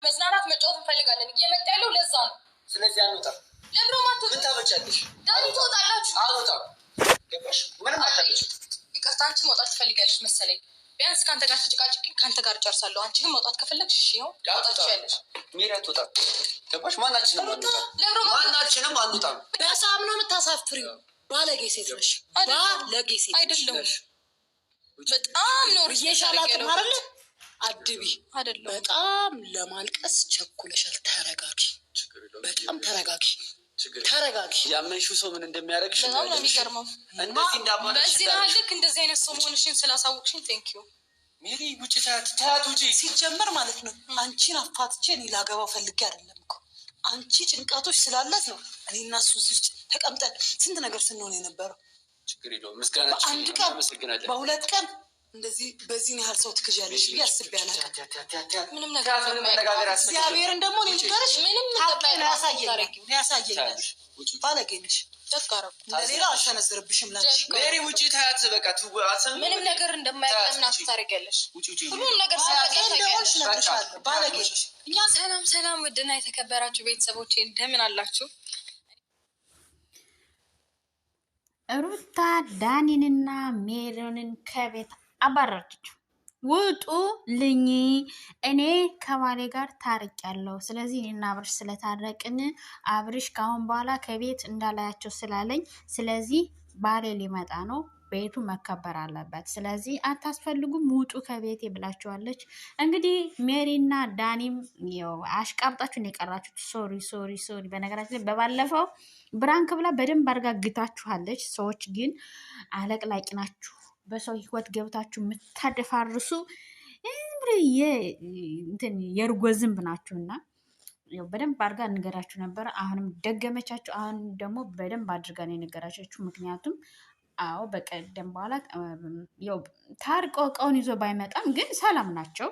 መዝናናት መጫወት እንፈልጋለን። እየመጣ ያለው ለዛ ነው። ስለዚህ አንወጣም። ለምሮ ማቶ ምን ታበጫለሽ? ዳኒ ትወጣላችሁ። አልወጣም። ገባሽ? ምንም አታበጭም። ይቅርታ፣ አንቺ መውጣት ትፈልጋለሽ መሰለኝ። ቢያንስ ካንተ ጋር ተጨቃጭቄ ካንተ ጋር ጨርሳለሁ። አንቺ ግን መውጣት ከፈለግሽ እሺ ነው ታውጣችያለሽ። ሜሪያ ትወጣ። ገባሽ? ማናችንም አንወጣም። ማናችንም አንወጣም። በሳም ነው የምታሳፍሪው። ባለጌ ሴት ነሽ። ባለጌ ሴት አይደለም። በጣም ነው ሪየሻላት ማረለ አድቢ አይደለም። በጣም ለማልቀስ ቸኩለሻል። ተረጋጊ። በጣም ተረጋጊ። ተረጋጊ። ያመንሽው ሰው ምን እንደሚያደርግሽ ነው የሚገርመው። እንደዚህ እንዳባለሽ በዚህ ልክ እንደዚህ አይነት ሰው መሆንሽን ስላሳወቅሽኝ ቴንክ ዩ ሜሪ። ውጪ ታያት ውጪ። ሲጀመር ማለት ነው አንቺን አፋትቼ እኔ ላገባው ፈልጌ አይደለም እኮ አንቺ ጭንቃቶች ስላላት ነው እኔ እና እሱ እዚህ ውስጥ ተቀምጠን ስንት ነገር ስንሆን የነበረው። ችግር የለውም። ምስጋናችን በአንድ ቀን በሁለት ቀን እንደዚህ በዚህን ያህል ሰው ትክዣለሽ ብዬ አስቤ አላውቅም። ምንም ነገር እግዚአብሔርን ደግሞ እኔ ልንገርሽ ሀቄን ያሳየኛል። ባለጌ ነሽ። ለሌላ አልሰነዝርብሽም። ላንቺ ሜሪ ውጪ ታያት። በቃ ምንም ነገር እንደማያቀምና ታደርጊያለሽ። ሁሉም ነገር ስለሆንሽ ባለጌ ነሽ። እኛ ሰላም ሰላም፣ ውድና የተከበራችሁ ቤተሰቦቼ እንደምን አላችሁ? ሩታ ዳኒንና ሜሮንን ከቤት አባረረችው። ውጡ ልኝ፣ እኔ ከባሌ ጋር ታርቂያለሁ። ስለዚህ እኔና አብርሽ ስለታረቅን አብርሽ ካሁን በኋላ ከቤት እንዳላያቸው ስላለኝ፣ ስለዚህ ባሌ ሊመጣ ነው፣ ቤቱ መከበር አለበት። ስለዚህ አታስፈልጉም፣ ውጡ ከቤቴ ብላችኋለች። እንግዲህ ሜሪና ዳኒም አሽቃብጣችሁ ነው የቀራችሁት። ሶሪ ሶሪ ሶሪ። በነገራችን ላይ በባለፈው ብራንክ ብላ በደንብ አድርጋ ግታችኋለች። ሰዎች ግን አለቅላቂ ናችሁ። በሰው ህይወት ገብታችሁ የምታደፋርሱ የእርጎ ዝንብ ናችሁና በደንብ አድርጋ እንገራችሁ ነበረ። አሁንም ደገመቻችሁ። አሁን ደግሞ በደንብ አድርጋ ነው የነገራቻችሁ። ምክንያቱም አዎ በቀደም በኋላ ታርቆ እቃውን ይዞ ባይመጣም ግን ሰላም ናቸው።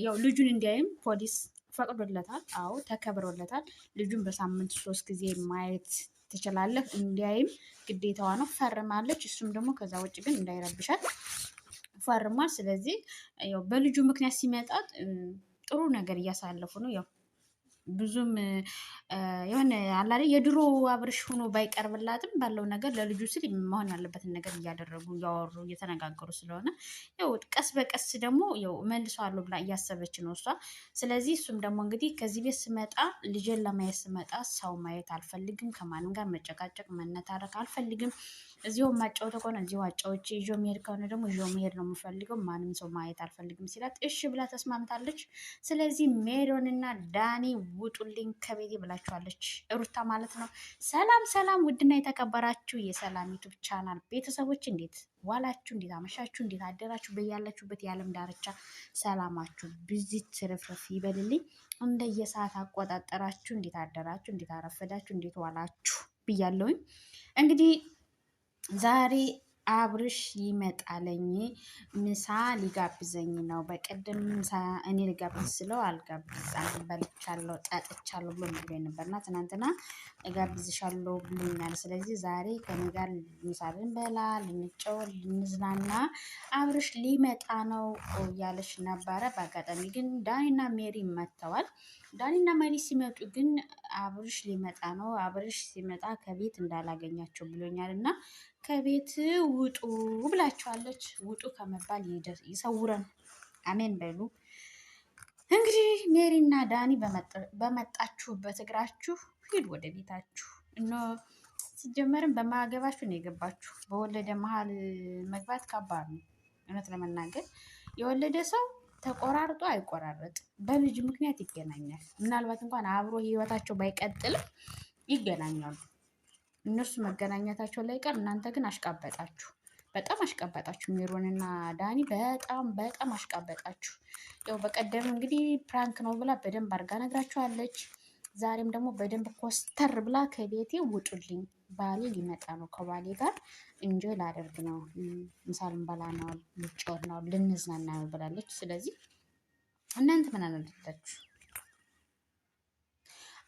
ያው ልጁን እንዲያይም ፖሊስ ፈቅዶለታል። አዎ ተከብሮለታል። ልጁን በሳምንት 3 ጊዜ ማየት ትችላለህ። እንዲያይም ግዴታዋ ነው። ፈርማለች። እሱም ደግሞ ከዛ ውጭ ግን እንዳይረብሻት ፈርሟል። ስለዚህ ያው በልጁ ምክንያት ሲመጣት ጥሩ ነገር እያሳለፉ ነው። ያው ብዙም የሆነ አላለ የድሮ አብርሽ ሆኖ ባይቀርብላትም ባለው ነገር ለልጁ ስል መሆን ያለበትን ነገር እያደረጉ እያወሩ እየተነጋገሩ ስለሆነ ያው ቀስ በቀስ ደግሞ ያው መልሰዋለሁ ብላ እያሰበች ነው እሷ። ስለዚህ እሱም ደግሞ እንግዲህ ከዚህ ቤት ስመጣ ልጄን ለማየት ስመጣ ሰው ማየት አልፈልግም፣ ከማንም ጋር መጨቃጨቅ መነታረክ አልፈልግም። እዚሁ ማጫወተው ከሆነ እዚሁ አጫዎች፣ ይዞ መሄድ ከሆነ ደግሞ ይዞ መሄድ ነው የምፈልገው፣ ማንም ሰው ማየት አልፈልግም ሲላት እሺ ብላ ተስማምታለች። ስለዚህ ሜሮንና ዳኒ ውጡልኝ ከቤቴ ብላችኋለች ሩታ ማለት ነው። ሰላም ሰላም፣ ውድና የተከበራችሁ የሰላም ዩቱብ ቻናል ቤተሰቦች እንዴት ዋላችሁ? እንዴት አመሻችሁ? እንዴት አደራችሁ? በያላችሁበት የዓለም ዳርቻ ሰላማችሁ ብዙ ትርፍርፍ ይበልልኝ። እንደየሰዓት አቆጣጠራችሁ እንዴት አደራችሁ? እንዴት አረፈዳችሁ? እንዴት ዋላችሁ ብያለሁኝ። እንግዲህ ዛሬ አብርሽ ይመጣለኝ ምሳ ሊጋብዘኝ ነው። በቀደም ምሳ እኔ ልጋብዝ ስለው አልጋብዛም በልቻለሁ ጠጥቻለሁ ብሎ ነግሮኝ ነበርና ትናንትና እጋብዝሻለሁ ብሎኛል። ስለዚህ ዛሬ ከኔ ጋር ምሳ ልንበላ ልንጫወት ልንዝናና አብርሽ ሊመጣ ነው እያለች ነበረ። በአጋጣሚ ግን ዳኒና ሜሪ መጥተዋል። ዳኒና ሜሪ ሲመጡ ግን አብርሽ ሊመጣ ነው። አብርሽ ሲመጣ ከቤት እንዳላገኛቸው ብሎኛል እና ከቤት ውጡ ብላችኋለች። ውጡ ከመባል ይሰውረን፣ አሜን በሉ። እንግዲህ ሜሪና ዳኒ በመጣችሁበት እግራችሁ ሂድ ወደ ቤታችሁ። እኖ ሲጀመርም በማያገባችሁ ነው የገባችሁ። በወለደ መሀል መግባት ከባድ ነው። እውነት ለመናገር የወለደ ሰው ተቆራርጦ አይቆራረጥም። በልጅ ምክንያት ይገናኛል። ምናልባት እንኳን አብሮ ህይወታቸው ባይቀጥልም ይገናኛሉ። እነሱ መገናኘታቸው ላይ ቀር እናንተ ግን አሽቃበጣችሁ፣ በጣም አሽቃበጣችሁ። ሜሮንና ዳኒ በጣም አሽቃበጣችሁ። ያው በቀደም እንግዲህ ፕራንክ ነው ብላ በደንብ አድርጋ ነግራችኋለች። ዛሬም ደግሞ በደንብ ኮስተር ብላ ከቤቴ ውጡልኝ፣ ባሌ ሊመጣ ነው፣ ከባሌ ጋር እንጆይ ላደርግ ነው፣ ምሳ ልንበላ ነው፣ ልጫወት ነው፣ ልንዝናና ነው ብላለች። ስለዚህ እናንተ ምን አላደረጋችሁ?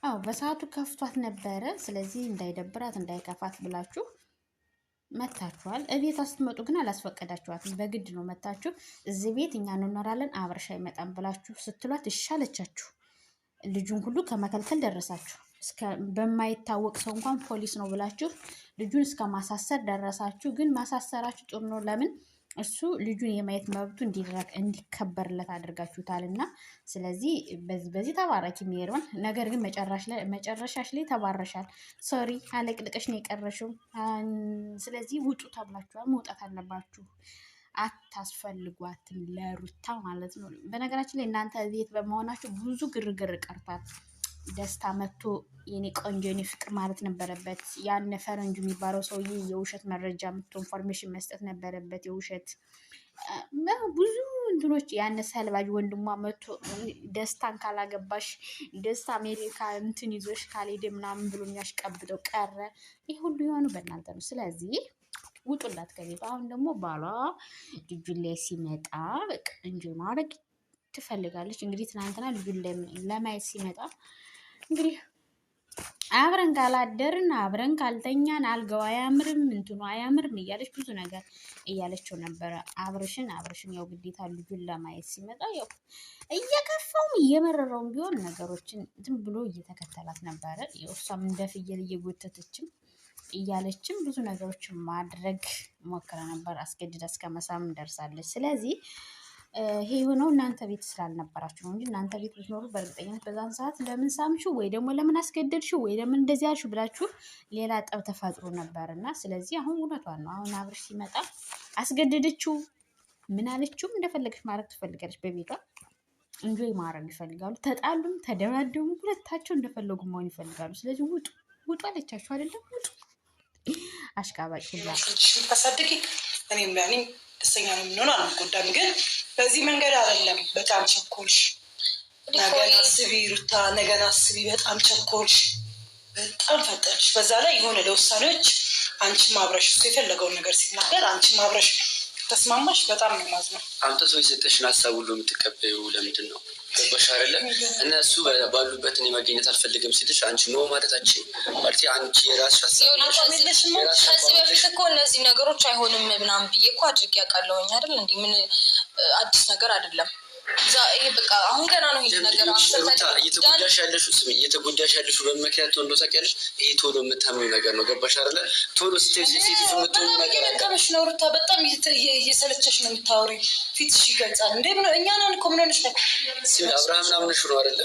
አዎ በሰዓቱ ከፍቷት ነበረ። ስለዚህ እንዳይደብራት እንዳይከፋት ብላችሁ መታችኋል። እቤት ስትመጡ ግን አላስፈቀዳችኋትም። በግድ ነው መታችሁ እዚህ ቤት እኛ እንኖራለን አብርሽ አይመጣም ብላችሁ ስትሏት እሻለቻችሁ። ልጁን ሁሉ ከመከልከል ደረሳችሁ። በማይታወቅ ሰው እንኳን ፖሊስ ነው ብላችሁ ልጁን እስከ ማሳሰር ደረሳችሁ። ግን ማሳሰራችሁ ጥሩ ነው። ለምን እሱ ልጁን የማየት መብቱ እንዲከበርለት አድርጋችሁታል። እና ስለዚህ በዚህ ተባራኪ ሜሮን። ነገር ግን መጨረሻሽ ላይ ተባረሻል። ሶሪ አለቅልቀሽ ነው የቀረሽው። ስለዚህ ውጡ ተብላችኋል። መውጣት አለባችሁ። አታስፈልጓትም ለሩታ ማለት ነው። በነገራችን ላይ እናንተ ቤት በመሆናችሁ ብዙ ግርግር ቀርቷል። ደስታ መጥቶ የኔ ቆንጆ የኔ ፍቅር ማለት ነበረበት። ያን ፈረንጁ የሚባለው ሰውዬ የውሸት መረጃ መጥቶ ኢንፎርሜሽን መስጠት ነበረበት። የውሸት ብዙ እንትኖች ያን ሰልባጅ ወንድሟ መጥቶ ደስታን ካላገባሽ ደስታ አሜሪካ እንትን ይዞሽ ካልሄደ ምናምን ብሎ የሚያሽቀብጠው ቀረ። ይህ ሁሉ የሆኑ በእናንተ ነው። ስለዚህ ውጡላት ከቤት። አሁን ደግሞ ባሏ ልጁን ላይ ሲመጣ በቃ እንጂ ማድረግ ትፈልጋለች። እንግዲህ ትናንትና ልጁን ለማየት ሲመጣ እንግዲህ አብረን ካላደርን አብረን ካልተኛን አልጋው አያምርም እንትኑ አያምርም እያለች ብዙ ነገር እያለችው ነበረ። አብርሽን ያው ግዴታ ልጁን ለማየት ሲመጣ ያው እየከፋውም እየመረረውም ቢሆን ነገሮችን ዝም ብሎ እየተከተላት ነበረ። እሷም እንደ ፍየል እየጎተተችም እያለችም ብዙ ነገሮችን ማድረግ ሞክራ ነበር። አስገድዳ እስከ መሳም ደርሳለች። ስለዚህ ይሄ የሆነው እናንተ ቤት ስላልነበራችሁ ነው እንጂ እናንተ ቤት ብትኖሩ በእርግጠኝነት በዛን ሰዓት ለምን ሳምሽው ወይ ደግሞ ለምን አስገደድሽው ወይ ለምን እንደዚህ ያልሽው ብላችሁ ሌላ ጠብ ተፈጥሮ ነበርና፣ ስለዚህ አሁን እውነቷን ነው። አሁን አብርሽ ሲመጣ አስገደደችው ምን አለችውም እንደፈለገች ማድረግ ትፈልጋለች። በቤቷ እንጆይ ማድረግ ይፈልጋሉ። ተጣሉም ተደባደቡም ሁለታቸው እንደፈለጉ መሆን ይፈልጋሉ። ስለዚህ ውጡ አለቻችሁ አይደለም? ውጡ አሽቃባጭ ሁላ ታሳድጊ እኔም ደስተኛ ነው የምንሆነው። አልጎዳም ግን በዚህ መንገድ አይደለም። በጣም ቸኮልሽ። ነገን አስቢ ሩታ፣ ነገን አስቢ። በጣም ቸኮልሽ፣ በጣም ፈጠንሽ። በዛ ላይ የሆነ ለውሳኔዎች አንቺም አብረሽ እሱ የፈለገውን ነገር ሲናገር አንቺም አብረሽ ተስማማሽ። በጣም ነው የማዝነው። አንተ ሰው የሰጠሽን ሀሳብ ሁሉ የምትቀበዩ ለምንድን ነው? ገባሽ አይደለ? እነሱ ባሉበት እኔ መገኘት አልፈልግም ሲልሽ አንቺ ኖ ማለታችን ማለት አንቺ የራስሽ ሀሳብ ከዚህ በፊት እኮ እነዚህ ነገሮች አይሆንም ምናምን ብዬ እኮ አድርጌ ያውቃለሁኝ አይደል? እንዲህ ምን አዲስ ነገር አይደለም። ይሄ በቃ አሁን ገና ነው ይሄ ነገር እየተጎዳሽ ያለሽው በምክንያት ቶሎ ታውቂያለሽ። ይሄ ቶሎ የምታምኑ ነገር ነው። ገባሽ አይደለ? ቶሎ ስትይ ሴት የምትሆኑ ነገር ከመሽ ነው ሩታ። በጣም እየሰለቸሽ ነው የምታወሪ። ፊትሽ ይገልጻል እንዴ? እኛ ነን እኮ ምን ሆነሽ ነው? አብርሃም ምናምንሽ ነው አይደለ?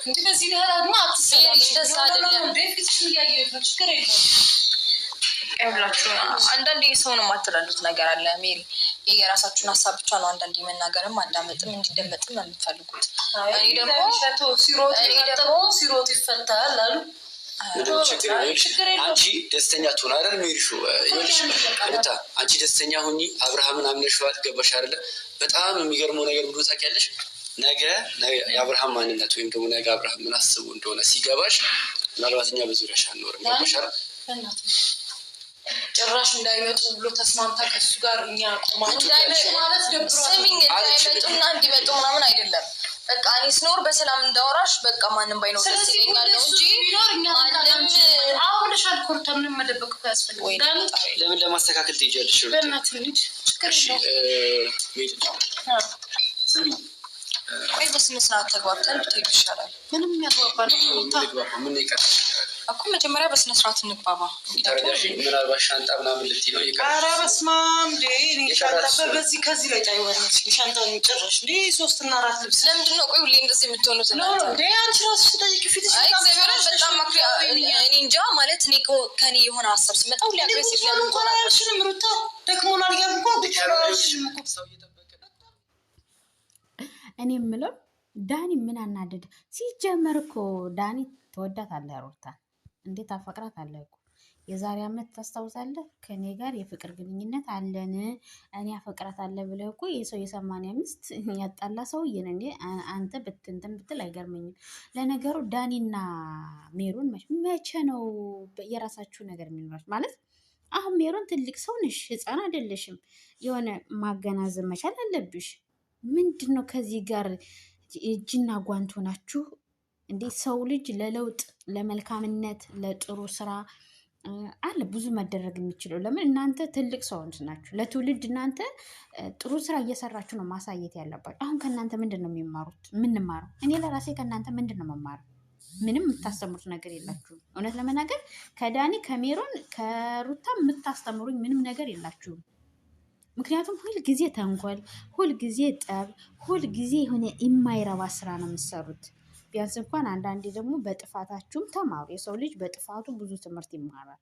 እንዴ በዚህ ላይ አድማ አትሰሪ። ደስ አይደለም እንዴ? ፊትሽ እያየሁት ነው። ችግር የለውም። ያብላችሁ አንዳንዴ ሰውን የማትረዱት ነገር አለ። ሜሪ የራሳችሁን ሀሳብ ብቻ ነው አንዳንዴ መናገርም አንዳመጥም እንዲደመጥም ነው የምትፈልጉት። እኔ ደግሞ ሲሮጥ ይፈታል አሉ። አንቺ ደስተኛ ትሆን አይደል? ሜሪሹ አንቺ ደስተኛ ሁኚ። አብርሃምን አምነሽዋል። ገባሽ አይደለ? በጣም የሚገርመው ነገር ብሎ ታውቂያለሽ። ነገ የአብርሃም ማንነት ወይም ደግሞ ነገ አብርሃም ምን አስቡ እንደሆነ ሲገባሽ ምናልባት እኛ በዙሪያሽ አንኖርም። ገባሽ አይደል? ጭራሽ እንዳይመጡ ብሎ ተስማምታ ከሱ ጋር እኛ ቆማችሁ ማለት ስሚኝ፣ እንዳይመጡና እንዲመጡ ምናምን አይደለም። በቃ እኔ ስኖር በሰላም እንዳወራሽ በቃ ማንም ባይኖር ደስ ይለኛል እንጂ አሁን ሻል ኮርታ ምንም መደበቅ ያስፈልጋል። ለምን ለማስተካከል ትሄጃለሽ? በእናትህ ልጅ ችግር ወይ በስነ ስርዓት ተግባብተን ብትሄዱ ይሻላል። ምንም ያግባባ ምን ይቀርሽ እኮ መጀመሪያ በስነ ስርዓት እንግባባ። ተረዳሽ? ምናልባት ሻንጣ ምናምን ልትይ ነው ይቀርሽ። ኧረ በስመ አብ እንዴ! ሻንጣ በዚህ ከዚህ ላይ ታይዋለሽ። ሻንጣውን ጨረሽ እንዴ? 3 እና 4 ልብስ ለምንድን ነው ቆይ ሁሌ እንደዚህ የምትሆኑት? እንዴ አንቺ ራስሽ ጠይቂ። ፊትሽ በጣም ማክሪ እኔ እንጃ ማለት እኔ ከኔ የሆነ ሀሳብ ሲመጣ ሁሌ አግሬሲቭ ለምን ትሆናለሽ? ሩታ ደክሞናል ያልኩ እኔ የምለው ዳኒ ምን አናደደ? ሲጀመር እኮ ዳኒ ትወዳታለህ ሩታን፣ እንዴት አፈቅራታለህ እኮ። የዛሬ ዓመት ታስታውሳለህ? ከኔ ጋር የፍቅር ግንኙነት አለን እኔ አፈቅራታለሁ ብለህ እኮ የሰው የ85 ያጣላ ሰውዬ ነህ እንዴ አንተ። ብትንትን ብትል አይገርመኝም። ለነገሩ ዳኒና ሜሮን መቼ ነው የራሳችሁ ነገር የሚኖራችሁ? ማለት አሁን ሜሮን ትልቅ ሰው ነሽ፣ ህፃን አይደለሽም። የሆነ ማገናዘብ መቻል አለብሽ። ምንድን ነው ከዚህ ጋር እጅና ጓንት ሆናችሁ እንዴ? ሰው ልጅ ለለውጥ ለመልካምነት ለጥሩ ስራ አለ ብዙ መደረግ የሚችለው። ለምን እናንተ ትልቅ ሰዎች ናችሁ። ለትውልድ እናንተ ጥሩ ስራ እየሰራችሁ ነው ማሳየት ያለባችሁ። አሁን ከእናንተ ምንድን ነው የሚማሩት? የምንማረው እኔ ለራሴ ከእናንተ ምንድን ነው መማረው? ምንም የምታስተምሩት ነገር የላችሁም። እውነት ለመናገር ከዳኒ ከሜሮን ከሩታ የምታስተምሩኝ ምንም ነገር የላችሁም። ምክንያቱም ሁልጊዜ ተንኮል፣ ሁልጊዜ ጠብ፣ ሁልጊዜ የሆነ የማይረባ ስራ ነው የምትሰሩት። ቢያንስ እንኳን አንዳንዴ ደግሞ በጥፋታችሁም ተማሩ። የሰው ልጅ በጥፋቱ ብዙ ትምህርት ይማራል።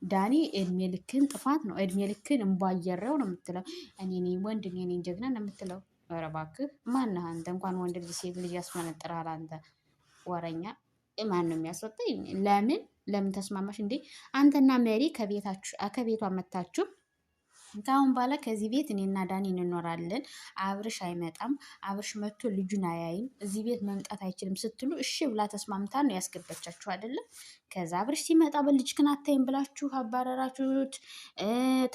ዳኒ እድሜ ልክን ጥፋት ነው፣ እድሜ ልክን እምቧየረው ነው የምትለው። እኔ ወንድ እኔ ጀግና ነው የምትለው። ኧረ እባክህ ማነህ አንተ? እንኳን ወንድ ልጅ ሴት ልጅ ያስመነጥራል። አንተ ወረኛ ማን ነው የሚያስወጣኝ? ለምን ተስማማሽ እንዴ? አንተና መሪ ከቤቷ መታችሁ ከአሁን በኋላ ከዚህ ቤት እኔና ዳኒ እንኖራለን። አብርሽ አይመጣም። አብርሽ መጥቶ ልጁን አያይም። እዚህ ቤት መምጣት አይችልም ስትሉ እሺ ብላ ተስማምታ ነው ያስገባቻችሁ አይደለም? ከዛ አብርሽ ሲመጣ በልጅክን አታይም ብላችሁ አባረራችሁት፣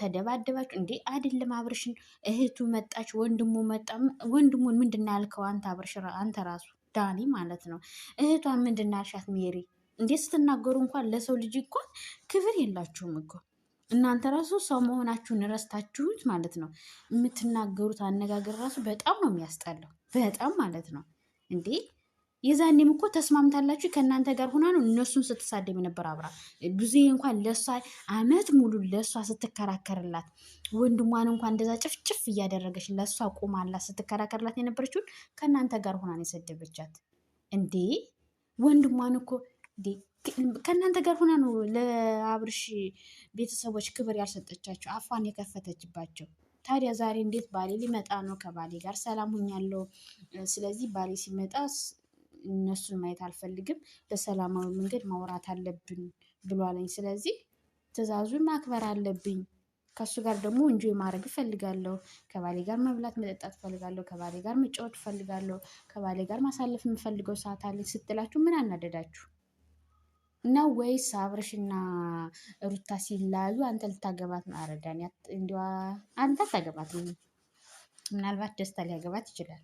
ተደባደባችሁ። እንዴ አይደለም አብርሽን እህቱ መጣች፣ ወንድሙ መጣ። ወንድሙን ምንድን ነው ያልከው አንተ? አብርሽ አንተ ራሱ ዳኒ ማለት ነው። እህቷን ምንድን ነው ያልሻት? ሜሪ እንዴ ስትናገሩ እንኳን ለሰው ልጅ እንኳን ክብር የላችሁም እኮ እናንተ ራሱ ሰው መሆናችሁን ረስታችሁት ማለት ነው። የምትናገሩት አነጋገር ራሱ በጣም ነው የሚያስጠላው። በጣም ማለት ነው እንዴ። የዛኔም እኮ ተስማምታላችሁ ከእናንተ ጋር ሆና ነው እነሱን ስትሳደብ የነበር አብራ ብዙ እንኳን ለእሷ አመት ሙሉ ለእሷ ስትከራከርላት ወንድሟን እንኳን እንደዛ ጭፍጭፍ እያደረገች ለእሷ ቆማላት ስትከራከርላት የነበረችውን ከእናንተ ጋር ሆና ነው የሰደበቻት እንዴ። ወንድሟን እኮ እንዴ ከእናንተ ጋር ሆና ነው ለአብርሽ ቤተሰቦች ክብር ያልሰጠቻቸው፣ አፏን የከፈተችባቸው። ታዲያ ዛሬ እንዴት ባሌ ሊመጣ ነው፣ ከባሌ ጋር ሰላም ሁኛለሁ፣ ስለዚህ ባሌ ሲመጣ እነሱን ማየት አልፈልግም፣ በሰላማዊ መንገድ ማውራት አለብን ብሏለኝ። ስለዚህ ትዕዛዙን ማክበር አለብኝ። ከእሱ ጋር ደግሞ እንጆይ ማድረግ እፈልጋለሁ። ከባሌ ጋር መብላት መጠጣት እፈልጋለሁ። ከባሌ ጋር መጫወት እፈልጋለሁ። ከባሌ ጋር ማሳለፍ የምፈልገው ሰዓት አለኝ ስትላችሁ ምን አናደዳችሁ? እና ወይስ አብርሽና ሩታ ሲላዩ አንተ ልታገባት ነው? አረዳን እንዲ አንተ አታገባት። ምናልባት ደስታ ሊያገባት ይችላል።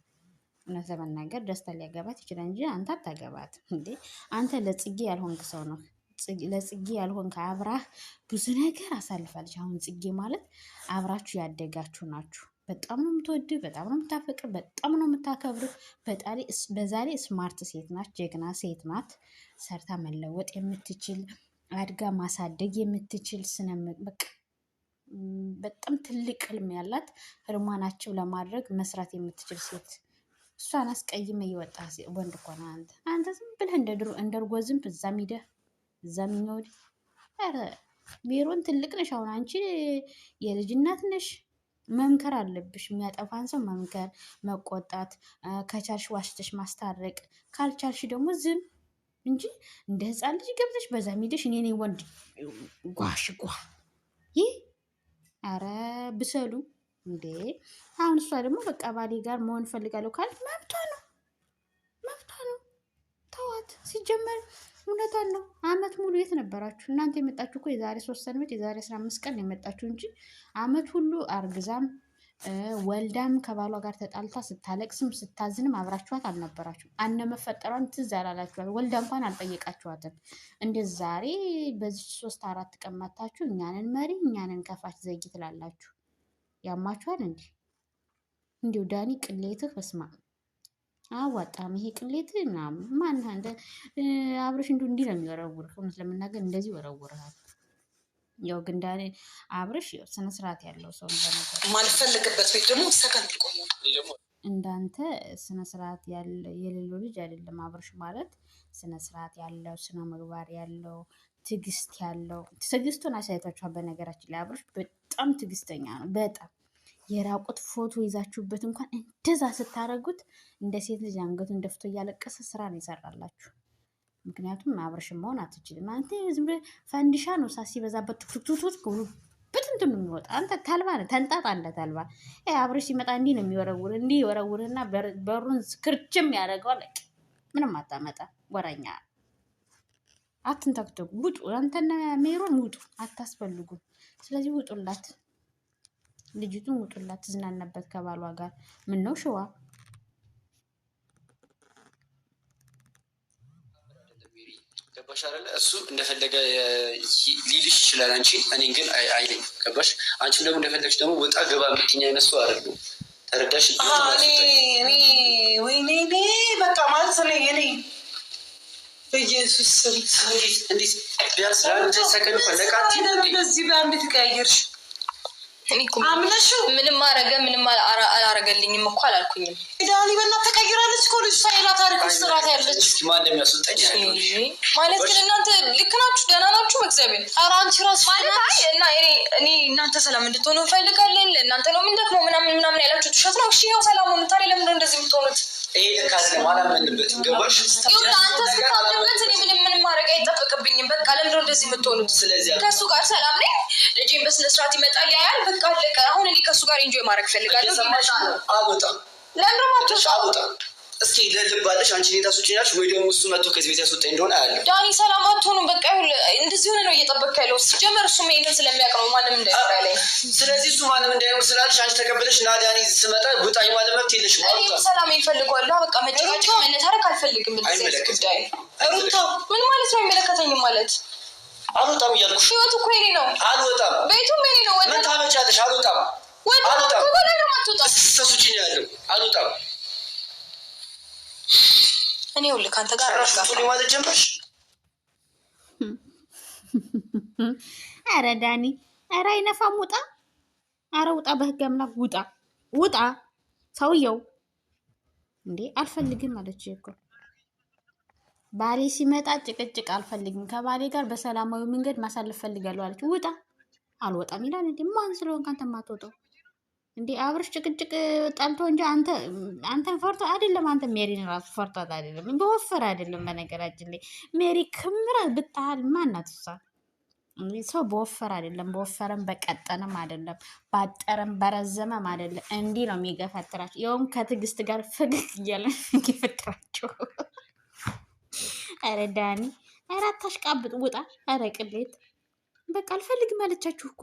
እውነት ለመናገር ደስታ ሊያገባት ይችላል እንጂ አንተ አታገባት እንዴ። አንተ ለጽጌ ያልሆንክ ሰው ነው። ለጽጌ ያልሆንክ አብራህ ብዙ ነገር አሳልፋለች። አሁን ጽጌ ማለት አብራችሁ ያደጋችሁ ናችሁ። በጣም ነው የምትወድህ፣ በጣም ነው የምታፈቅር፣ በጣም ነው የምታከብር። በዛሬ ስማርት ሴት ናት፣ ጀግና ሴት ናት። ሰርታ መለወጥ የምትችል አድጋ ማሳደግ የምትችል በቃ በጣም ትልቅ ህልም ያላት ህልሟናቸው ለማድረግ መስራት የምትችል ሴት። እሷን አስቀይመ እየወጣ ወንድ እኮ ነው አንተ ዝም ብለህ እንደ እርጎ ዝንብ እዛም ሂደህ እዛም ይኖድ። ኧረ ሜሮን ትልቅ ነሽ አሁን አንቺ የልጅ እናት ነሽ። መምከር አለብሽ። የሚያጠፋን ሰው መምከር፣ መቆጣት፣ ከቻልሽ ዋሽተሽ ማስታረቅ፣ ካልቻልሽ ደግሞ ዝም እንጂ እንደ ህፃን ልጅ ገብተሽ በዛ ሚደሽ እኔ ወንድ ጓሽጓ ይህ አረ ብሰሉ እንዴ። አሁን እሷ ደግሞ በቃ ባሌ ጋር መሆን እፈልጋለሁ ካለች መብቷ ነው፣ መብቷ ነው። ተዋት። ሲጀመር እውነቷን ነው። አመት ሙሉ የት ነበራችሁ እናንተ? የመጣችሁ እኮ የዛሬ 3 ሰንበት የዛሬ 15 ቀን የመጣችሁ እንጂ አመት ሁሉ አርግዛም ወልዳም ከባሏ ጋር ተጣልታ ስታለቅስም ስታዝንም አብራችኋት አልነበራችሁ። አነመፈጠሯን ትዝ አላላችኋት። ወልዳ እንኳን አልጠየቃችኋትም። እንደ ዛሬ በዚህ 3-4 ቀን መታችሁ እኛንን መሪ እኛንን ከፋች ዘጊ ትላላችሁ። ያማችኋል እንዲ እንዲሁ ዳኒ ቅሌትህ በስማ አዋጣም። ይሄ ቅሌት ምናምን ማን አንተ አብርሽ እንዲህ ነው የሚወረውር። እውነት ለመናገር እንደዚህ ወረውርሃል። ያው ግን ዳኒ አብርሽ ስነ ስርዓት ያለው ሰው እንደነበር ማልፈልግበት ቤት ደግሞ ሰከንድ ቆየ። እንዳንተ ስነ ስርዓት የሌለው ልጅ አይደለም አብርሽ ማለት። ስነ ስርዓት ያለው ስነ ምግባር ያለው ትዕግስት ያለው ትዕግስቱን አሳይቷችኋል። በነገራችን ላይ አብርሽ በጣም ትዕግስተኛ ነው። በጣም የራቁት ፎቶ ይዛችሁበት እንኳን እንደዛ ስታረጉት እንደ ሴት ልጅ አንገቱን ደፍቶ እያለቀሰ ስራ ነው ይሰራላችሁ። ምክንያቱም አብርሽን መሆን አትችልም። አንተ ዝም ብለህ ፈንዲሻ ነው ሳሲ በዛበት ቱክቱክቱክ ብሎ በትንትን ነው የሚወጣ። አንተ ተልባ ነህ፣ ተንጣጣለህ ተልባ። አብርሽ ሲመጣ እንዲህ ነው የሚወረውር። እንዲህ ይወረውርና በሩን ክርችም ያደርገዋል። ምንም አታመጣ ወረኛ። አትንተክተኩ፣ ውጡ። አንተና ሜሮን ውጡ፣ አታስፈልጉም። ስለዚህ ውጡላት፣ ልጅቱን ውጡላት፣ ትዝናናበት ከባሏ ጋር። ምን ነው ሽዋ ገባሽ አይደለ? እሱ እንደፈለገ ሊልሽ ይችላል አንቺ፣ እኔን ግን አይለኝ። ገባሽ? አንቺም ደግሞ እንደፈለግሽ ደግሞ ወጣ ገባ ምትኛ አይነሱ አይደለም። ተረዳሽ? ወይኔ በቃ ማለት ነው እኔ በኢየሱስ ስም እንዴት ቢያንስ ለአንድ ሰከንድ ፈለቃት በዚህ በአንድ ተቀያየርሽ። ምንም አረገ ምንም አላረገልኝም እኮ አላልኩኝም። ዳኒ በእናትህ ተቀይራለች እኮ ልጅ ሳይላ ታሪክ ውስጥ ናት ያለች። ማን እንደሚያስወጣኝ ማለት ግን እናንተ ልክ ናችሁ፣ ደህና ናችሁ በእግዚአብሔር። ኧረ አንቺ ራስ ማለት እና እኔ እናንተ ሰላም እንድትሆኑ እንፈልጋለን። ለእናንተ ነው የምንደክመው ምናምን ያላችሁት ውሸት ነው። እሺ ያው ሰላም ሆኑ። ታዲያ ለምንድን ነው እንደዚህ የምትሆኑት? ይሄ ልክ አይደለም። አላመንበትም። ገባሽ? ይሁን አንተ ስታምንበት እኔ ምንም ማድረግ አይጠበቅብኝም። በቃ ለምንድን ነው እንደዚህ የምትሆኑት? ስለዚህ ከእሱ ጋር ሰላም ነኝ። ልጄን በስነ ስርዓት ይመጣል ያያል። በቃ አለቀ። አሁን እኔ ከእሱ ጋር ኢንጆይ ማድረግ ፈልጋለሁ። አልወጣም። ለምንድን ነው አልወጣም? እስኪ ልባለሽ አንቺ እኔን ታስወጪኛለሽ ወይ ደግሞ እሱ መጥቶ ከዚህ ቤት ያስወጣኝ እንደሆነ አያለሁ። ዳኒ ሰላም አትሆኑም። በቃ እንደዚህ ሆነ ነው እየጠበቅክ ያለው። ሲጀመር እሱም ይሄንን ስለሚያውቅ ነው ማንም እንዳይኖር ያለኝ። ስለዚህ እሱ ማንም እንዳይኖር ስላለሽ አንቺ ተቀበለሽ ና ዳኒ ስመጣ ውጣኝ ማለት መብት የለሽም። እኔ ሰላም ይፈልጓለሁ። በቃ መጨቃጨቅ መነታረክ አልፈልግም። ጉዳይ ሩታ ምን ማለት ነው? አይመለከተኝም ማለት አልወጣም እያልኩሽ። ህይወቱ እኮ የኔ ነው። አልወጣም። ቤቱም የኔ ነው። ምን ታመጫለሽ? አልወጣም። አልወጣም። ተሱጪኝ ያለው አልወጣም። እኔ ሁሉ ካንተ ጋር ራስሽ ማለት ጀመርሽ። ኧረ ዳኒ ኧረ አይነፋም። ውጣ! ኧረ ውጣ! በህግ አምላክ ውጣ! ሰውየው እንዴ አልፈልግም አለች እኮ። ባሌ ሲመጣ ጭቅጭቅ አልፈልግም፣ ከባሌ ጋር በሰላማዊ መንገድ ማሳለፍ ፈልጋለሁ አለች። ውጣ! አልወጣም ይላል እንዴ? ማን ስለሆንክ አንተ ማትወጣው እንዴ? አብርሽ ጭቅጭቅ ጠልቶ እንጂ አንተን ፈርቶ አይደለም። አንተ ሜሪን ራሱ ፈርቷት አይደለም፣ በወፈረ አይደለም። በነገራችን ላይ ሜሪ ክምራ ብታሃል ማናት እሷ? ሰው በወፈረ አይደለም፣ በወፈረም በቀጠንም አይደለም፣ ባጠረም በረዘመም አይደለም። እንዲህ ነው የሚገፈትራቸው። ይኸውም ከትዕግስት ጋር ፍግግ እያለ የሚገፈትራቸው። ኧረ ዳኒ ኧረ አታሽቃብጥ፣ ውጣ! ኧረ ቅሌት በቃ አልፈልግም አለቻችሁ እኮ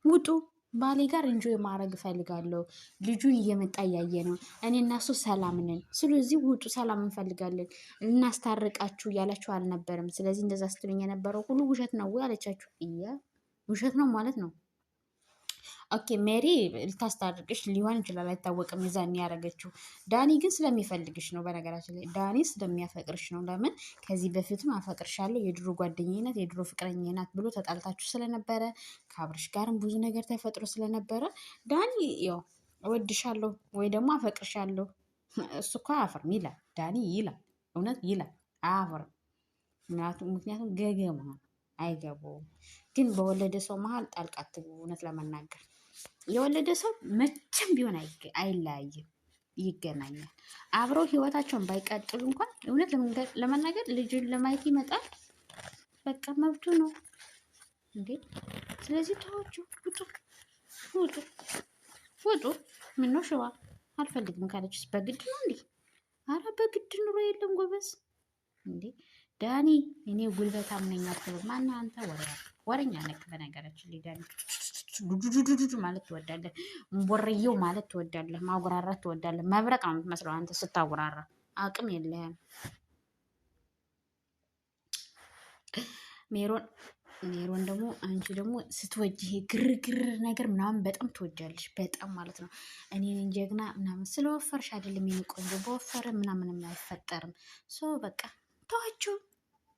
ውጡ። ባሌ ጋር እንጆይ ማድረግ እፈልጋለሁ። ልጁን እየመጣ እያየ ነው። እኔ እና እሱ ሰላም ነን። ስለዚህ ውጡ፣ ሰላም እንፈልጋለን፣ እናስታርቃችሁ እያላችሁ አልነበረም? ስለዚህ እንደዛ ስትሉኝ የነበረው ሁሉ ውሸት ነው ወይ አለቻችሁ። ውሸት ነው ማለት ነው። ኦኬ ሜሪ ልታስታርቅሽ ሊሆን ይችላል፣ አይታወቅም። የዛን ያደረገችው ዳኒ ግን ስለሚፈልግሽ ነው። በነገራችን ላይ ዳኒ ስለሚያፈቅርሽ ነው። ለምን ከዚህ በፊትም አፈቅርሻለሁ፣ የድሮ ጓደኛዬ ናት፣ የድሮ ፍቅረኛዬ ናት ብሎ ተጣልታችሁ ስለነበረ ከአብርሽ ጋርም ብዙ ነገር ተፈጥሮ ስለነበረ ዳኒ ያው እወድሻለሁ ወይ ደግሞ አፈቅርሻለሁ እሱ እኮ አያፍርም ይላል። ዳኒ ይላል፣ እውነት ይላል፣ አያፍርም። ምክንያቱም ገገማ አይገባውም። ግን በወለደ ሰው መሀል ጣልቃ አትግቡ። እውነት ለመናገር የወለደ ሰው መቼም ቢሆን አይለያይም፣ ይገናኛል። አብረው ህይወታቸውን ባይቀጥሉ እንኳን እውነት ለመናገር ልጁን ለማየት ይመጣል። በቃ መብቱ ነው እንዴ። ስለዚህ ተወጁ፣ ውጡ። ምነው ሽባ አልፈልግም ካለችስ በግድ ነው እንዴ? አረ በግድ ኑሮ የለም ጎበዝ እንዴ። ዳኒ እኔ ጉልበታም ነኝ አትበል። ማነው አንተ? ወረኛ ነክ። በነገራችን ላይ ዳኒ ዱዱዱዱ ማለት ትወዳለህ፣ ቦርየው ማለት ትወዳለህ፣ ማጉራራት ትወዳለህ። መብረቅ ነው የምትመስለው አንተ ስታጉራራ፣ አቅም የለህም። ሜሮን ደግሞ አንቺ ደግሞ ስትወጂ ይሄ ግርግር ነገር ምናምን በጣም ትወጃለሽ፣ በጣም ማለት ነው። እኔን ጀግና ምናምን ስለወፈርሽ አይደለም የኔ ቆንጆ፣ በወፈረ ምናምንም አይፈጠርም። ሶ በቃ ተዋቸው፣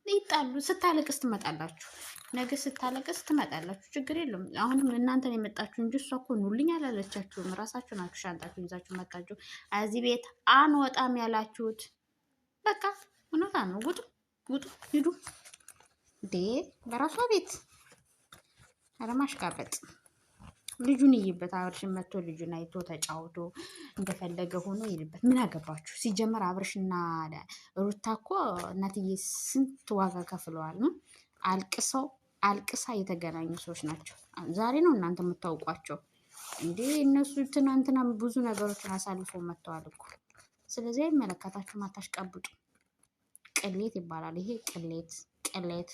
ይጣሉ። ስታለቅስ ትመጣላችሁ፣ ነገ ስታለቅስ ትመጣላችሁ። ችግር የለም። አሁንም እናንተን የመጣችሁ እንጂ እሷ እኮ ኑልኝ አላለቻችሁም። ራሳችሁ ናችሁ ሻንጣችሁን ይዛችሁ መጣችሁ። እዚህ ቤት አንወጣም ያላችሁት በቃ እውነታ ነው። ውጡ፣ ሂዱ እንዴ በራሷ ቤት። አለማሽቃበጥ። ልጁን ይይበት። አብርሽን መጥቶ ልጁን አይቶ ተጫውቶ እንደፈለገ ሆኖ ይልበት። ምን አገባችሁ? ሲጀመር አብርሽና ሩታ እኮ እናትዬ ስንት ዋጋ ከፍለዋል። አልቅሳ የተገናኙ ሰዎች ናቸው። ዛሬ ነው እናንተ የምታውቋቸው እንዴ። እነሱ ትናንትና ብዙ ነገሮችን አሳልፈው መጥተዋል እኮ። ስለዚህ አይመለከታችሁም፣ አታሽቀብጡ። ቅሌት ይባላል ይሄ። ቅሌት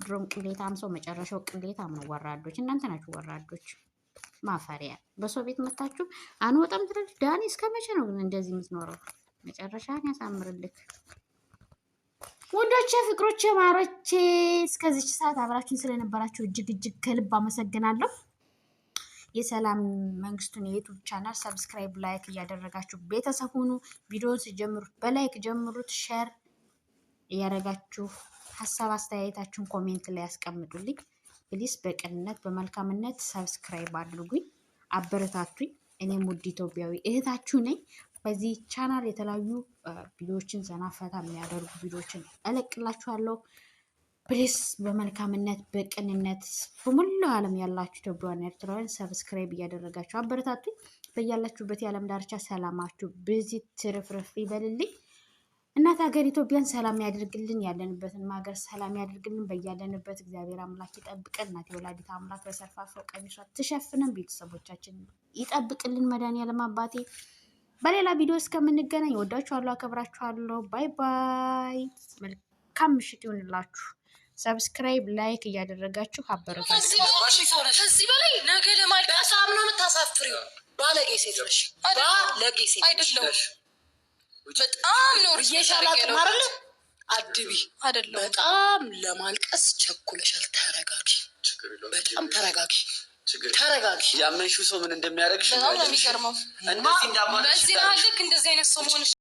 ድሮም ቅሌታም ሰው መጨረሻው ቅሌታም ነው። ወራዶች እናንተ ናችሁ፣ ወራዶች ማፈሪያ። በሰው ቤት መታችሁ አንወጣም ትላለች። ዳኒ እስከ መቼ ነው ግን እንደዚህ የምትኖረው? መጨረሻን ያሳምርልክ። ወንዶቼ፣ ፍቅሮቼ፣ ማሮቼ እስከዚች ሰዓት አብራችሁን ስለነበራችሁ እጅግ ከልብ አመሰግናለሁ። የሰላም መንግስቱን የዩቱብ ቻናል ሰብስክራይብ፣ ላይክ እያደረጋችሁ ቤተሰብ ሁኑ። ቪዲዮውን ሲጀምሩት በላይክ ጀምሩት፣ ሼር እያደረጋችሁ ሀሳብ አስተያየታችሁን ኮሜንት ላይ ያስቀምጡልኝ። ፕሊስ በቅንነት በመልካምነት ሰብስክራይብ አድርጉኝ፣ አበረታቱኝ። እኔም ውድ ኢትዮጵያዊ እህታችሁ ነኝ። በዚህ ቻናል የተለያዩ ቪዲዮዎችን ዘና ፈታ የሚያደርጉ ቪዲዮዎችን እለቅላችኋለሁ። ፕሊስ በመልካምነት በቅንነት በሙላው ዓለም ያላችሁ ኢትዮጵያውያን ኤርትራውያን ሰብስክራይብ እያደረጋችሁ አበረታቱኝ። በያላችሁበት የዓለም ዳርቻ ሰላማችሁ ብዙ ትርፍርፍ ይበልልኝ። እናት ሀገር ኢትዮጵያን ሰላም ያድርግልን፣ ያለንበትን ሀገር ሰላም ያድርግልን። በያለንበት እግዚአብሔር አምላክ ይጠብቀን። እናት የወላዲት አምላክ በሰርፋፋው ቀሚሷ ትሸፍነን፣ ቤተሰቦቻችን ይጠብቅልን። መድኃኒዓለም አባቴ በሌላ ቪዲዮ እስከምንገናኝ ወዳችኋለሁ፣ አከብራችኋለሁ። ባይ ባይ። መልካም ምሽት ይሁንላችሁ። ሰብስክራይብ ላይክ እያደረጋችሁ አበረታችሁ። ከዚህ በላይ ነገ ለማልቀስ በጣም ነው የምታሳፍሪው። ባለጌ ሴት ነሽ። ባለጌ ሴት አይደለም። በጣም ነው እየሻላት ማረለ አድቢ አይደለም። በጣም ለማልቀስ ቸኩለሻል። ተረጋጊ፣ በጣም ተረጋጊ፣ ተረጋጊ። ያመንሽው ሰው ምን እንደሚያደርግሽ በጣም ነው የሚገርመው። እንደዚህ እንዳባለሽ በዚህ ልክ እንደዚህ አይነት ሰው መሆንሽ